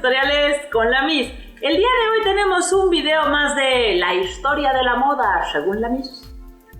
tutoriales con la Miss. El día de hoy tenemos un video más de la historia de la moda según la Miss.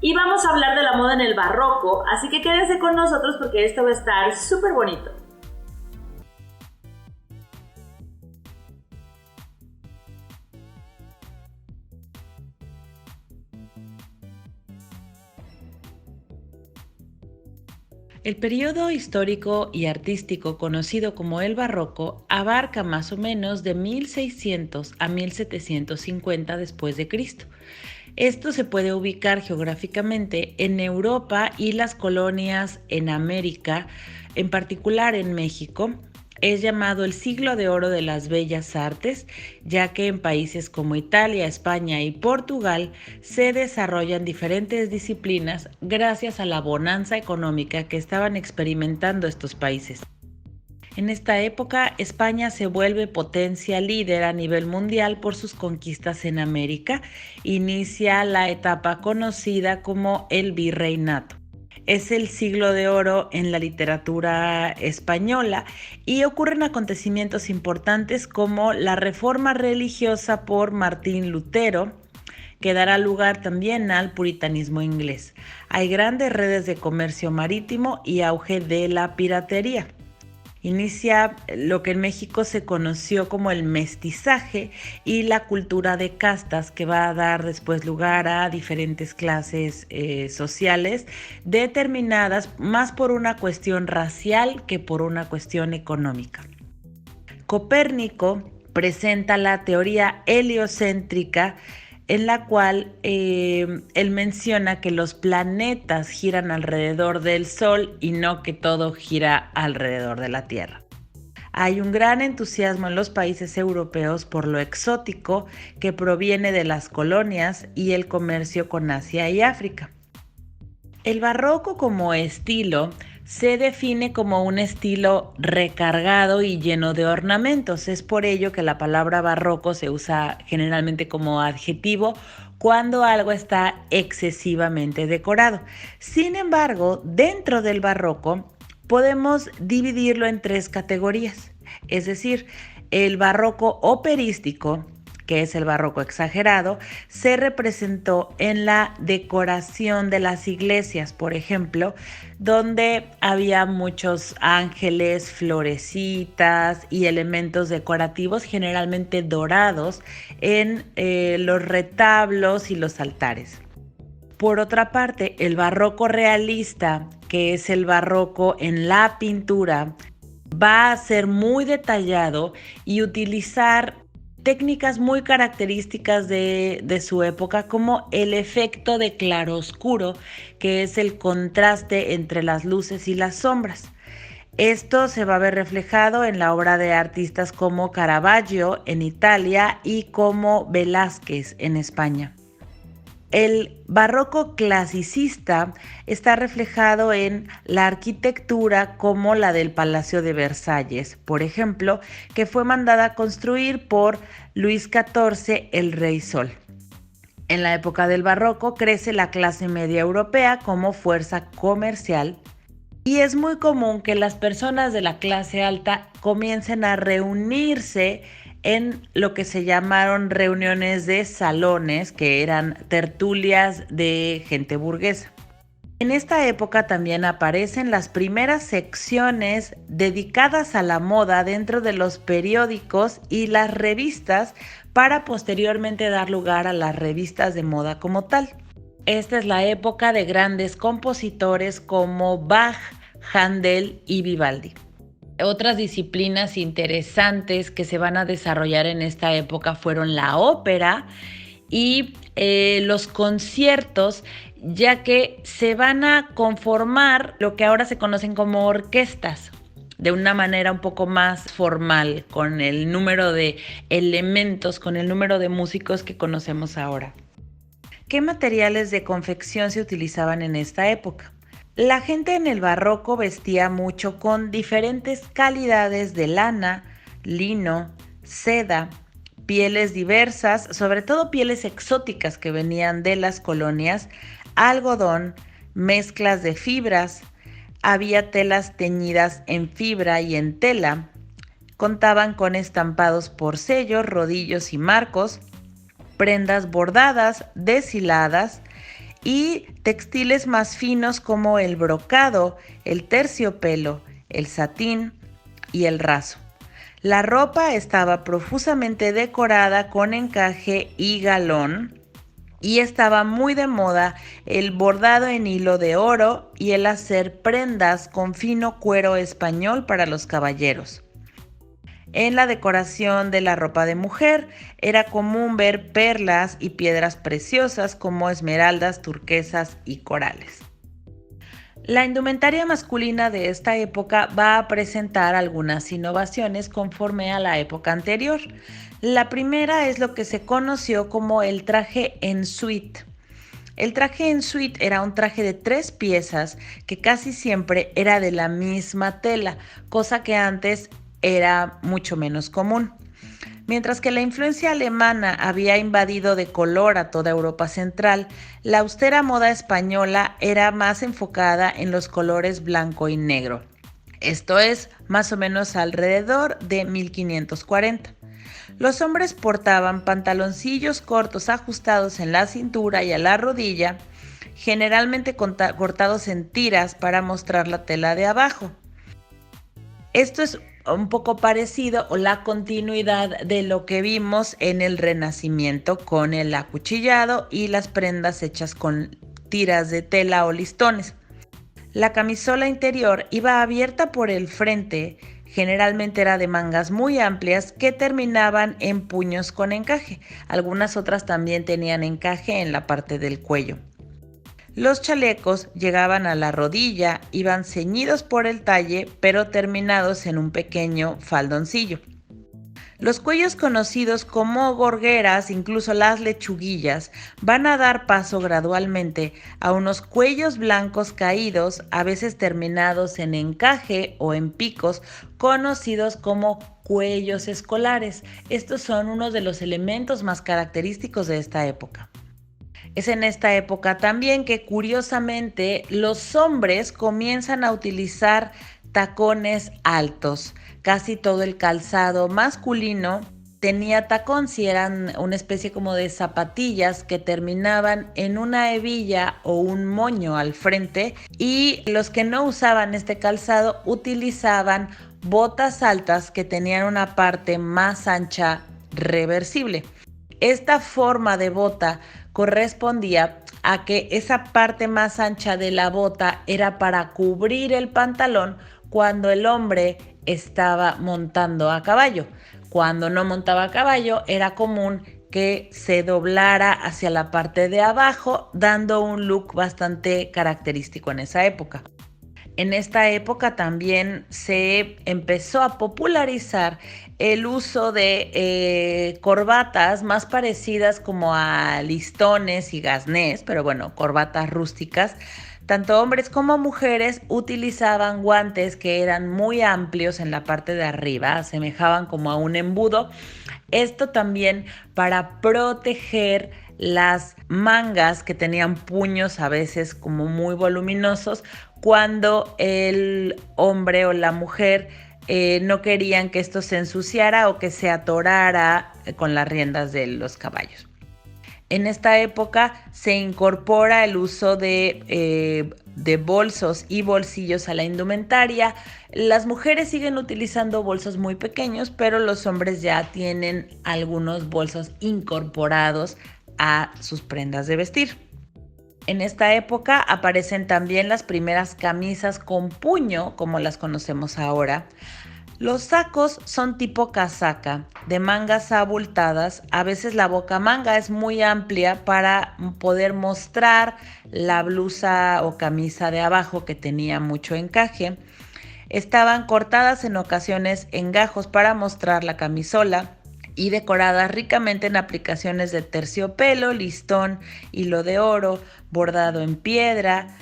Y vamos a hablar de la moda en el barroco, así que quédense con nosotros porque esto va a estar súper bonito. El periodo histórico y artístico conocido como el barroco abarca más o menos de 1600 a 1750 después de Cristo. Esto se puede ubicar geográficamente en Europa y las colonias en América, en particular en México. Es llamado el siglo de oro de las bellas artes, ya que en países como Italia, España y Portugal se desarrollan diferentes disciplinas gracias a la bonanza económica que estaban experimentando estos países. En esta época, España se vuelve potencia líder a nivel mundial por sus conquistas en América. Inicia la etapa conocida como el virreinato. Es el siglo de oro en la literatura española y ocurren acontecimientos importantes como la reforma religiosa por Martín Lutero, que dará lugar también al puritanismo inglés. Hay grandes redes de comercio marítimo y auge de la piratería. Inicia lo que en México se conoció como el mestizaje y la cultura de castas, que va a dar después lugar a diferentes clases sociales determinadas más por una cuestión racial que por una cuestión económica. Copérnico presenta la teoría heliocéntrica, en la cual él menciona que los planetas giran alrededor del Sol y no que todo gira alrededor de la Tierra. Hay un gran entusiasmo en los países europeos por lo exótico que proviene de las colonias y el comercio con Asia y África. El barroco como estilo se define como un estilo recargado y lleno de ornamentos. Es por ello que la palabra barroco se usa generalmente como adjetivo cuando algo está excesivamente decorado. Sin embargo, dentro del barroco podemos dividirlo en tres categorías. Es decir, el barroco operístico, que es el barroco exagerado, se representó en la decoración de las iglesias, por ejemplo, donde había muchos ángeles, florecitas y elementos decorativos, generalmente dorados, en los retablos y los altares. Por otra parte, el barroco realista, que es el barroco en la pintura, va a ser muy detallado y utilizar técnicas muy características de su época, como el efecto de claroscuro, que es el contraste entre las luces y las sombras. Esto se va a ver reflejado en la obra de artistas como Caravaggio en Italia y como Velázquez en España. El barroco clasicista está reflejado en la arquitectura como la del Palacio de Versalles, por ejemplo, que fue mandada a construir por Luis XIV, el Rey Sol. En la época del barroco crece la clase media europea como fuerza comercial y es muy común que las personas de la clase alta comiencen a reunirse en lo que se llamaron reuniones de salones, que eran tertulias de gente burguesa. En esta época también aparecen las primeras secciones dedicadas a la moda dentro de los periódicos y las revistas, para posteriormente dar lugar a las revistas de moda como tal. Esta es la época de grandes compositores como Bach, Händel y Vivaldi. Otras disciplinas interesantes que se van a desarrollar en esta época fueron la ópera y los conciertos, ya que se van a conformar lo que ahora se conocen como orquestas, de una manera un poco más formal, con el número de elementos, con el número de músicos que conocemos ahora. ¿Qué materiales de confección se utilizaban en esta época? La gente en el barroco vestía mucho con diferentes calidades de lana, lino, seda, pieles diversas, sobre todo pieles exóticas que venían de las colonias, algodón, mezclas de fibras, había telas teñidas en fibra y en tela, Contaban con estampados por sellos, rodillos y marcos, prendas bordadas, deshiladas y textiles más finos como el brocado, el terciopelo, el satín y el raso. La ropa estaba profusamente decorada con encaje y galón y estaba muy de moda el bordado en hilo de oro y el hacer prendas con fino cuero español para los caballeros. En la decoración de la ropa de mujer era común ver perlas y piedras preciosas como esmeraldas, turquesas y corales. La indumentaria masculina de esta época va a presentar algunas innovaciones conforme a la época anterior. La primera es lo que se conoció como el traje en suite. El traje en suite era un traje de 3 piezas que casi siempre era de la misma tela, cosa que antes era mucho menos común. Mientras que la influencia alemana había invadido de color a toda Europa central, la austera moda española era más enfocada en los colores blanco y negro. Esto es más o menos alrededor de 1540. Los hombres portaban pantaloncillos cortos ajustados en la cintura y a la rodilla, generalmente cortados en tiras para mostrar la tela de abajo. Esto es un poco parecido o la continuidad de lo que vimos en el Renacimiento con el acuchillado y las prendas hechas con tiras de tela o listones. La camisola interior iba abierta por el frente, generalmente era de mangas muy amplias que terminaban en puños con encaje. Algunas otras también tenían encaje en la parte del cuello. Los chalecos llegaban a la rodilla, iban ceñidos por el talle, pero terminados en un pequeño faldoncillo. Los cuellos conocidos como gorgueras, incluso las lechuguillas, van a dar paso gradualmente a unos cuellos blancos caídos, a veces terminados en encaje o en picos, conocidos como cuellos escolares. Estos son uno de los elementos más característicos de esta época. Es en esta época también que curiosamente los hombres comienzan a utilizar tacones altos. Casi todo el calzado masculino tenía tacón, si eran una especie como de zapatillas que terminaban en una hebilla o un moño al frente, y los que no usaban este calzado utilizaban botas altas que tenían una parte más ancha reversible. Esta forma de bota correspondía a que esa parte más ancha de la bota era para cubrir el pantalón cuando el hombre estaba montando a caballo. Cuando no montaba a caballo era común que se doblara hacia la parte de abajo, dando un look bastante característico en esa época. En esta época también se empezó a popularizar el uso de corbatas más parecidas como a listones y gasnés, pero bueno, corbatas rústicas. Tanto hombres como mujeres utilizaban guantes que eran muy amplios en la parte de arriba, asemejaban como a un embudo. Esto también para proteger las mangas que tenían puños a veces como muy voluminosos cuando el hombre o la mujer no querían que esto se ensuciara o que se atorara con las riendas de los caballos. En esta época se incorpora el uso de bolsos y bolsillos a la indumentaria. Las mujeres siguen utilizando bolsos muy pequeños, pero los hombres ya tienen algunos bolsos incorporados a sus prendas de vestir. En esta época aparecen también las primeras camisas con puño, como las conocemos ahora. Los sacos son tipo casaca, de mangas abultadas. A veces la bocamanga es muy amplia para poder mostrar la blusa o camisa de abajo que tenía mucho encaje. Estaban cortadas en ocasiones en gajos para mostrar la camisola y decoradas ricamente en aplicaciones de terciopelo, listón, hilo de oro, bordado en piedra.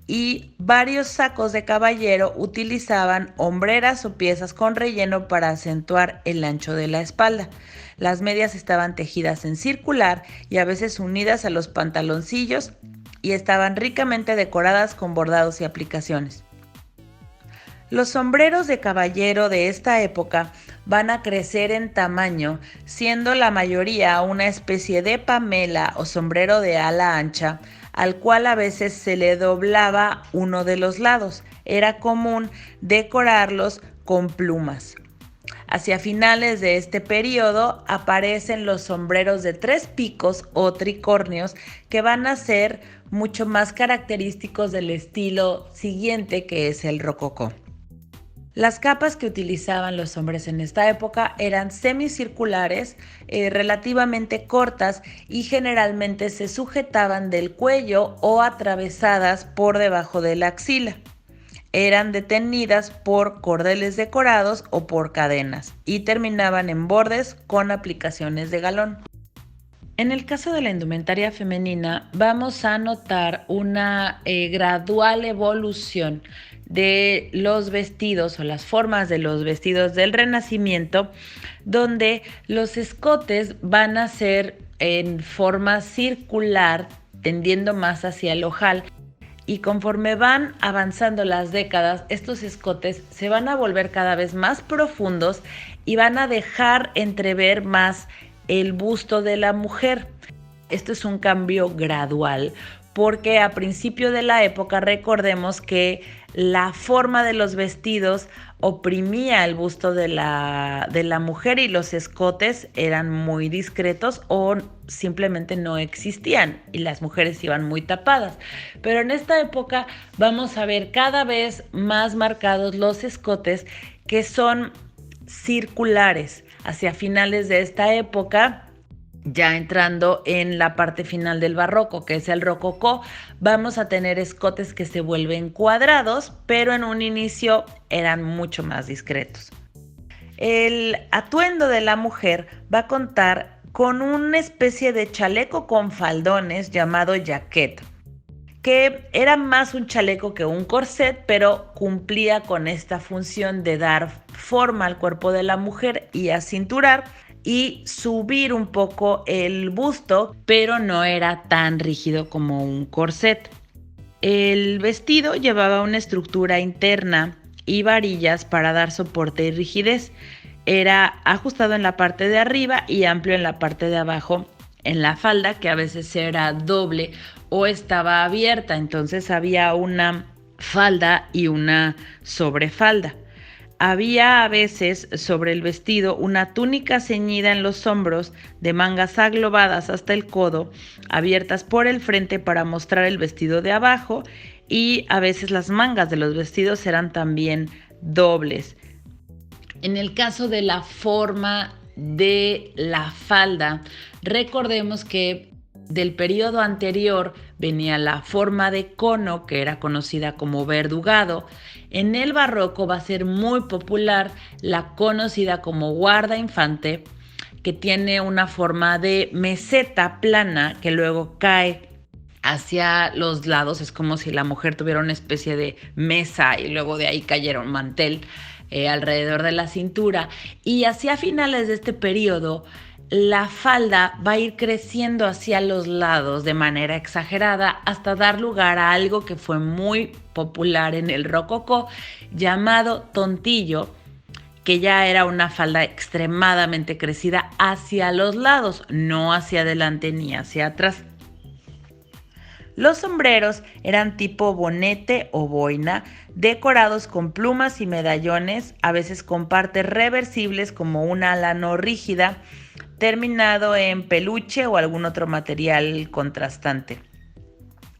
Y varios sacos de caballero utilizaban hombreras o piezas con relleno para acentuar el ancho de la espalda. Las medias estaban tejidas en circular y a veces unidas a los pantaloncillos y estaban ricamente decoradas con bordados y aplicaciones. Los sombreros de caballero de esta época van a crecer en tamaño, siendo la mayoría una especie de pamela o sombrero de ala ancha, al cual a veces se le doblaba uno de los lados. Era común decorarlos con plumas. Hacia finales de este periodo aparecen los sombreros de 3 picos o tricornios, que van a ser mucho más característicos del estilo siguiente, que es el rococó. Las capas que utilizaban los hombres en esta época eran semicirculares, relativamente cortas, y generalmente se sujetaban del cuello o atravesadas por debajo de la axila. Eran detenidas por cordeles decorados o por cadenas y terminaban en bordes con aplicaciones de galón. En el caso de la indumentaria femenina, vamos a notar una gradual evolución de los vestidos o las formas de los vestidos del Renacimiento, donde los escotes van a ser en forma circular, tendiendo más hacia el ojal. Y conforme van avanzando las décadas, estos escotes se van a volver cada vez más profundos y van a dejar entrever más el busto de la mujer. Esto es un cambio gradual, porque a principio de la época recordemos que la forma de los vestidos oprimía el busto de la mujer y los escotes eran muy discretos o simplemente no existían y las mujeres iban muy tapadas. Pero en esta época vamos a ver cada vez más marcados los escotes, que son circulares. Hacia finales de esta época, ya entrando en la parte final del barroco, que es el rococó, vamos a tener escotes que se vuelven cuadrados, pero en un inicio eran mucho más discretos. El atuendo de la mujer va a contar con una especie de chaleco con faldones llamado jaquet, que era más un chaleco que un corset, pero cumplía con esta función de dar forma al cuerpo de la mujer y acinturar y subir un poco el busto, pero no era tan rígido como un corset. El vestido llevaba una estructura interna y varillas para dar soporte y rigidez. Era ajustado en la parte de arriba y amplio en la parte de abajo, en la falda, que a veces era doble o estaba abierta. Entonces había una falda y una sobrefalda. Había a veces sobre el vestido una túnica ceñida en los hombros, de mangas aglobadas hasta el codo, abiertas por el frente para mostrar el vestido de abajo, y a veces las mangas de los vestidos eran también dobles. En el caso de la forma de la falda, recordemos que del periodo anterior venía la forma de cono, que era conocida como verdugado. En el barroco va a ser muy popular la conocida como guarda infante, que tiene una forma de meseta plana que luego cae hacia los lados. Es como si la mujer tuviera una especie de mesa y luego de ahí cayera un mantel alrededor de la cintura. Y hacia finales de este periodo, la falda va a ir creciendo hacia los lados de manera exagerada hasta dar lugar a algo que fue muy popular en el rococó, llamado tontillo, que ya era una falda extremadamente crecida hacia los lados, no hacia adelante ni hacia atrás. Los sombreros eran tipo bonete o boina, decorados con plumas y medallones, a veces con partes reversibles como una ala no rígida, terminado en peluche o algún otro material contrastante.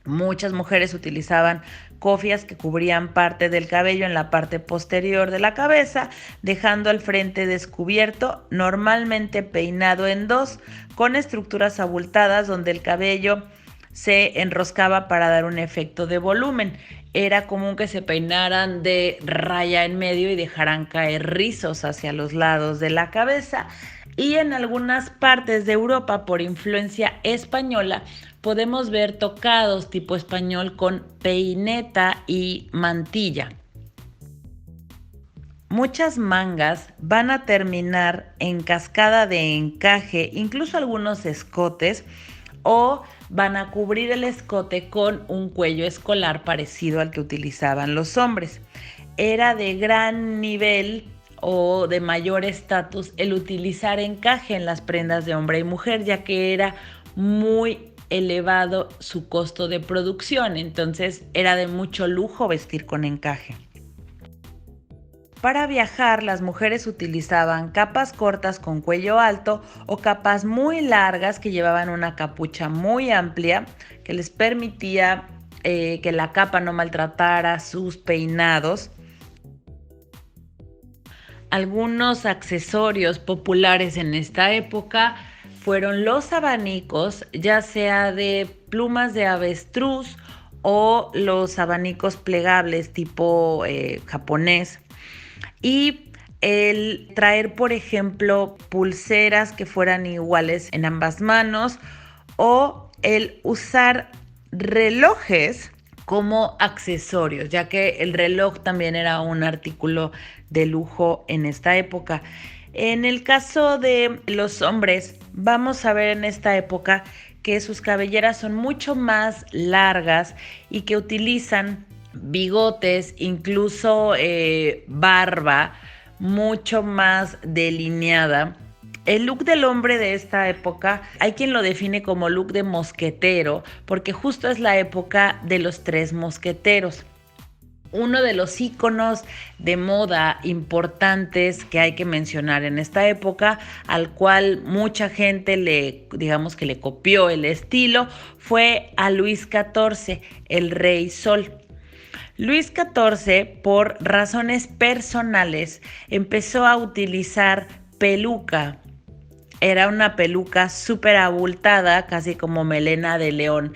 Muchas mujeres utilizaban cofias que cubrían parte del cabello en la parte posterior de la cabeza, dejando el frente descubierto, normalmente peinado en dos, con estructuras abultadas donde el cabello se enroscaba para dar un efecto de volumen. Era común que se peinaran de raya en medio y dejaran caer rizos hacia los lados de la cabeza. Y en algunas partes de Europa, por influencia española, podemos ver tocados tipo español con peineta y mantilla. Muchas mangas van a terminar en cascada de encaje, incluso algunos escotes, o van a cubrir el escote con un cuello escolar parecido al que utilizaban los hombres. era de gran nivel o de mayor estatus el utilizar encaje en las prendas de hombre y mujer, ya que era muy elevado su costo de producción, entonces era de mucho lujo vestir con encaje. Para viajar, las mujeres utilizaban capas cortas con cuello alto o capas muy largas que llevaban una capucha muy amplia que les permitía que la capa no maltratara sus peinados. Algunos accesorios populares en esta época fueron los abanicos, ya sea de plumas de avestruz o los abanicos plegables tipo japonés. Y el traer, por ejemplo, pulseras que fueran iguales en ambas manos o el usar relojes como accesorios, ya que el reloj también era un artículo de lujo en esta época. En el caso de los hombres, vamos a ver en esta época que sus cabelleras son mucho más largas y que utilizan bigotes, incluso barba mucho más delineada. El look del hombre de esta época hay quien lo define como look de mosquetero, porque justo es la época de los 3 mosqueteros. Uno de los íconos de moda importantes que hay que mencionar en esta época, al cual mucha gente le copió el estilo, fue a Luis XIV, el Rey Sol. Luis XIV, por razones personales, empezó a utilizar peluca. Era una peluca súper abultada, casi como melena de león.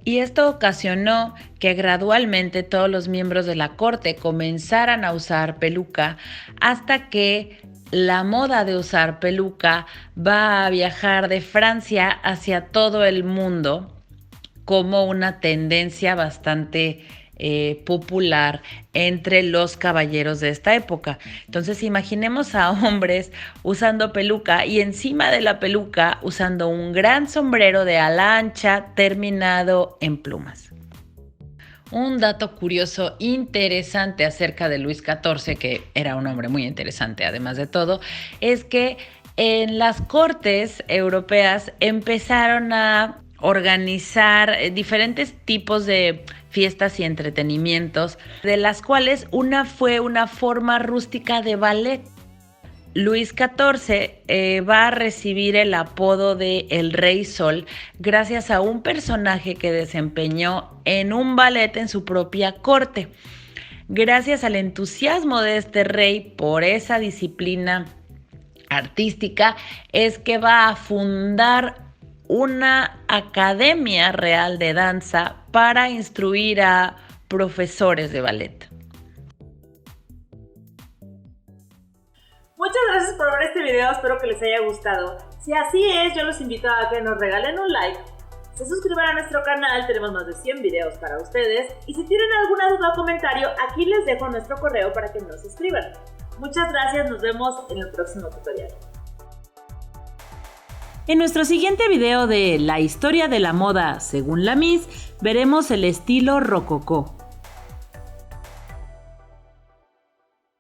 Y esto ocasionó que gradualmente todos los miembros de la corte comenzaran a usar peluca, hasta que la moda de usar peluca va a viajar de Francia hacia todo el mundo como una tendencia bastante popular entre los caballeros de esta época. Entonces imaginemos a hombres usando peluca y encima de la peluca usando un gran sombrero de ala ancha terminado en plumas. Un dato curioso interesante acerca de Luis XIV, que era un hombre muy interesante además de todo, es que en las cortes europeas empezaron a organizar diferentes tipos de fiestas y entretenimientos, de las cuales una fue una forma rústica de ballet. Luis XIV va a recibir el apodo de El Rey Sol gracias a un personaje que desempeñó en un ballet en su propia corte. Gracias al entusiasmo de este rey por esa disciplina artística, es que va a fundar una academia real de danza para instruir a profesores de ballet. Muchas gracias por ver este video, espero que les haya gustado. Si así es, yo los invito a que nos regalen un like, se suscriban a nuestro canal, tenemos más de 100 videos para ustedes, y si tienen alguna duda o comentario, aquí les dejo nuestro correo para que nos escriban. Muchas gracias, nos vemos en el próximo tutorial. En nuestro siguiente video de La historia de la moda según la Miss, veremos el estilo rococó.